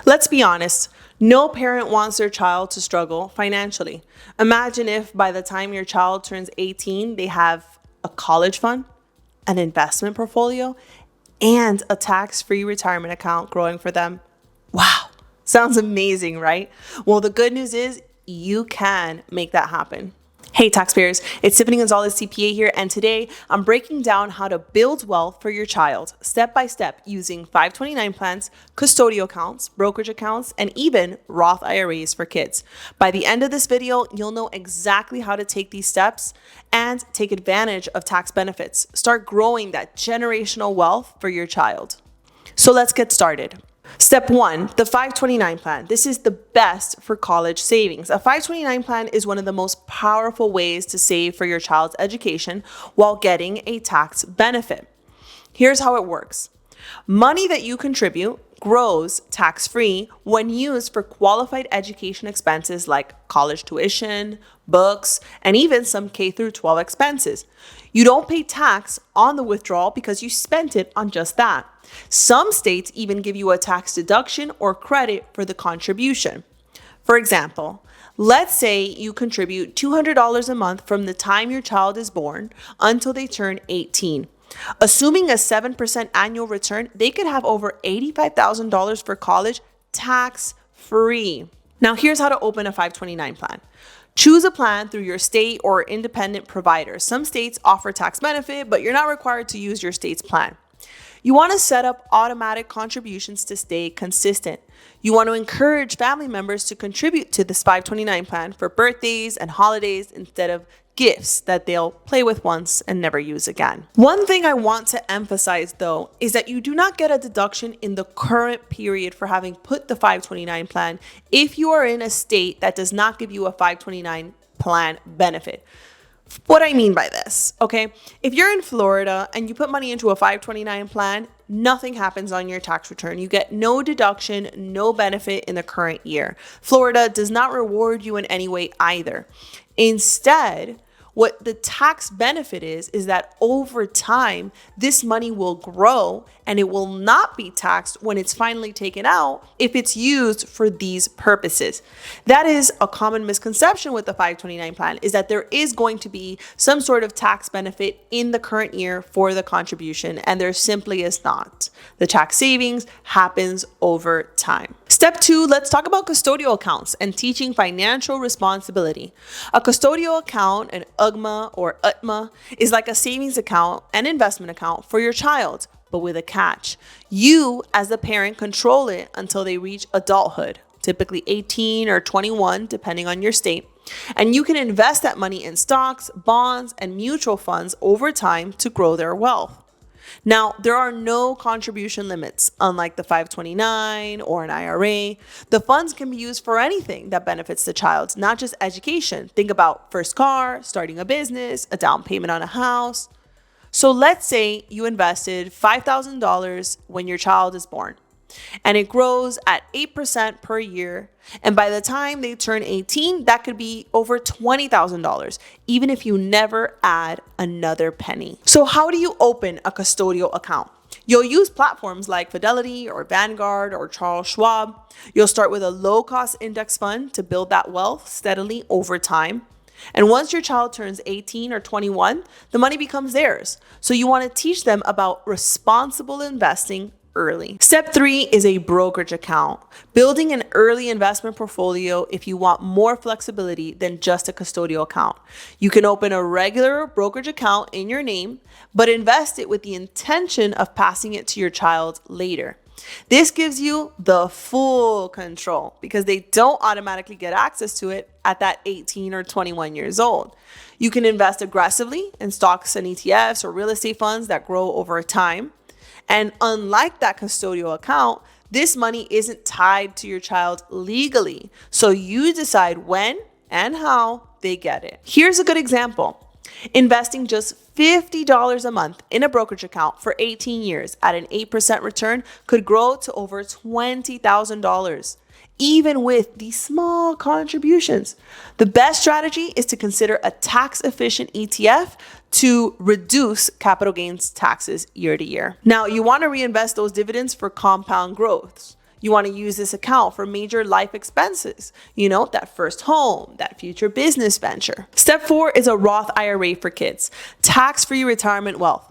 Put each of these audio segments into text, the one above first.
Let's be honest, no parent wants their child to struggle financially. Imagine if by the time your child turns 18, they have a college fund, an investment portfolio, and a tax-free retirement account growing for them. Wow, sounds amazing, right? Well, the good news is you can make that happen. Hey taxpayers, it's Tiffany Gonzalez CPA here, and today I'm breaking down how to build wealth for your child step by step using 529 plans, custodial accounts, brokerage accounts, and even Roth IRAs for kids. By the end of this video, you'll know exactly how to take these steps and take advantage of tax benefits. Start growing that generational wealth for your child. So let's get started. Step 1, the 529 plan. This is the best for college savings. A 529 plan is one of the most powerful ways to save for your child's education while getting a tax benefit. Here's how it works. Money that you contribute grows tax-free when used for qualified education expenses like college tuition, books, and even some K through 12 expenses. You don't pay tax on the withdrawal because you spent it on just that. Some states even give you a tax deduction or credit for the contribution. For example, let's say you contribute $200 a month from the time your child is born until they turn 18. Assuming a 7% annual return, they could have over $85,000 for college tax-free. Now here's how to open a 529 plan. Choose a plan through your state or independent provider. Some states offer tax benefit, but you're not required to use your state's plan. You want to set up automatic contributions to stay consistent. You want to encourage family members to contribute to this 529 plan for birthdays and holidays instead of gifts that they'll play with once and never use again. One thing I want to emphasize though is that you do not get a deduction in the current period for having put the 529 plan if you are in a state that does not give you a 529 plan benefit. What I mean by this, okay? If you're in Florida and you put money into a 529 plan, nothing happens on your tax return. You get no deduction, no benefit in the current year. Florida does not reward you in any way either. Instead, what the tax benefit is that over time, this money will grow and it will not be taxed when it's finally taken out if it's used for these purposes. That is a common misconception with the 529 plan, is that there is going to be some sort of tax benefit in the current year for the contribution, and there simply is not. The tax savings happens over time. Step 2, let's talk about custodial accounts and teaching financial responsibility. A custodial account, an UGMA or UTMA, is like a savings account and investment account for your child, but with a catch. You, as the parent, control it until they reach adulthood, typically 18 or 21, depending on your state. And you can invest that money in stocks, bonds, and mutual funds over time to grow their wealth. Now, there are no contribution limits, unlike the 529 or an IRA. The funds can be used for anything that benefits the child, not just education. Think about first car, starting a business, a down payment on a house. So let's say you invested $5,000 when your child is born, and it grows at 8% per year. And by the time they turn 18, that could be over $20,000, even if you never add another penny. So how do you open a custodial account? You'll use platforms like Fidelity or Vanguard or Charles Schwab. You'll start with a low-cost index fund to build that wealth steadily over time. And once your child turns 18 or 21, the money becomes theirs. So you want to teach them about responsible investing early. Step 3 is a brokerage account. Building an early investment portfolio if you want more flexibility than just a custodial account. You can open a regular brokerage account in your name, but invest it with the intention of passing it to your child later. This gives you the full control because they don't automatically get access to it at that 18 or 21 years old. You can invest aggressively in stocks and ETFs or real estate funds that grow over time. And unlike that custodial account, this money isn't tied to your child legally. So you decide when and how they get it. Here's a good example. Investing just $50 a month in a brokerage account for 18 years at an 8% return could grow to over $20,000, even with these small contributions. The best strategy is to consider a tax-efficient ETF to reduce capital gains taxes year to year. Now, you want to reinvest those dividends for compound growth. You want to use this account for major life expenses, that first home, that future business venture. Step 4 is a Roth IRA for kids, tax-free retirement wealth.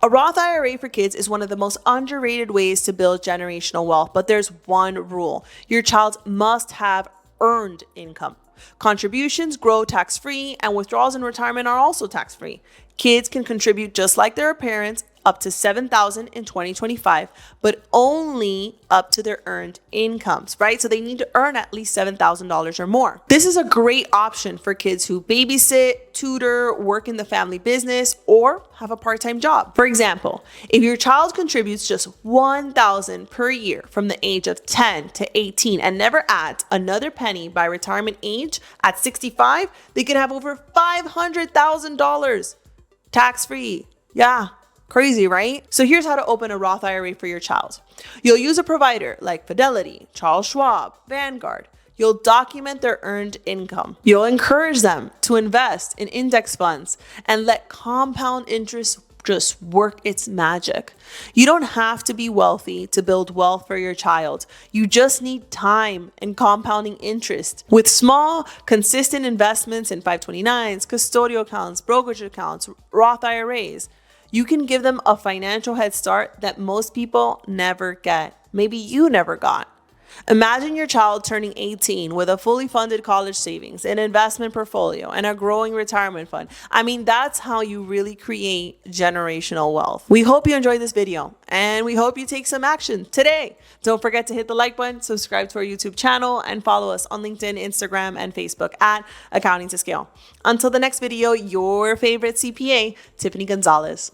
A Roth IRA for kids is one of the most underrated ways to build generational wealth, but there's one rule. Your child must have earned income. Contributions grow tax-free, and withdrawals in retirement are also tax-free. Kids can contribute just like their parents, up to $7,000 in 2025, but only up to their earned incomes, right? So they need to earn at least $7,000 or more. This is a great option for kids who babysit, tutor, work in the family business, or have a part-time job. For example, if your child contributes just $1,000 per year from the age of 10 to 18 and never adds another penny by retirement age at 65, they could have over $500,000 tax-free. Yeah. Crazy, right? So here's how to open a Roth IRA for your child. You'll use a provider like Fidelity, Charles Schwab, Vanguard. You'll document their earned income. You'll encourage them to invest in index funds and let compound interest just work its magic. You don't have to be wealthy to build wealth for your child. You just need time and compounding interest. With small, consistent investments in 529s, custodial accounts, brokerage accounts, Roth IRAs, you can give them a financial head start that most people never get. Maybe you never got. Imagine your child turning 18 with a fully funded college savings, an investment portfolio, and a growing retirement fund. I mean, that's how you really create generational wealth. We hope you enjoyed this video, and we hope you take some action today. Don't forget to hit the like button, subscribe to our YouTube channel, and follow us on LinkedIn, Instagram, and Facebook at Accounting to Scale. Until the next video, your favorite CPA, Tiffany Gonzalez.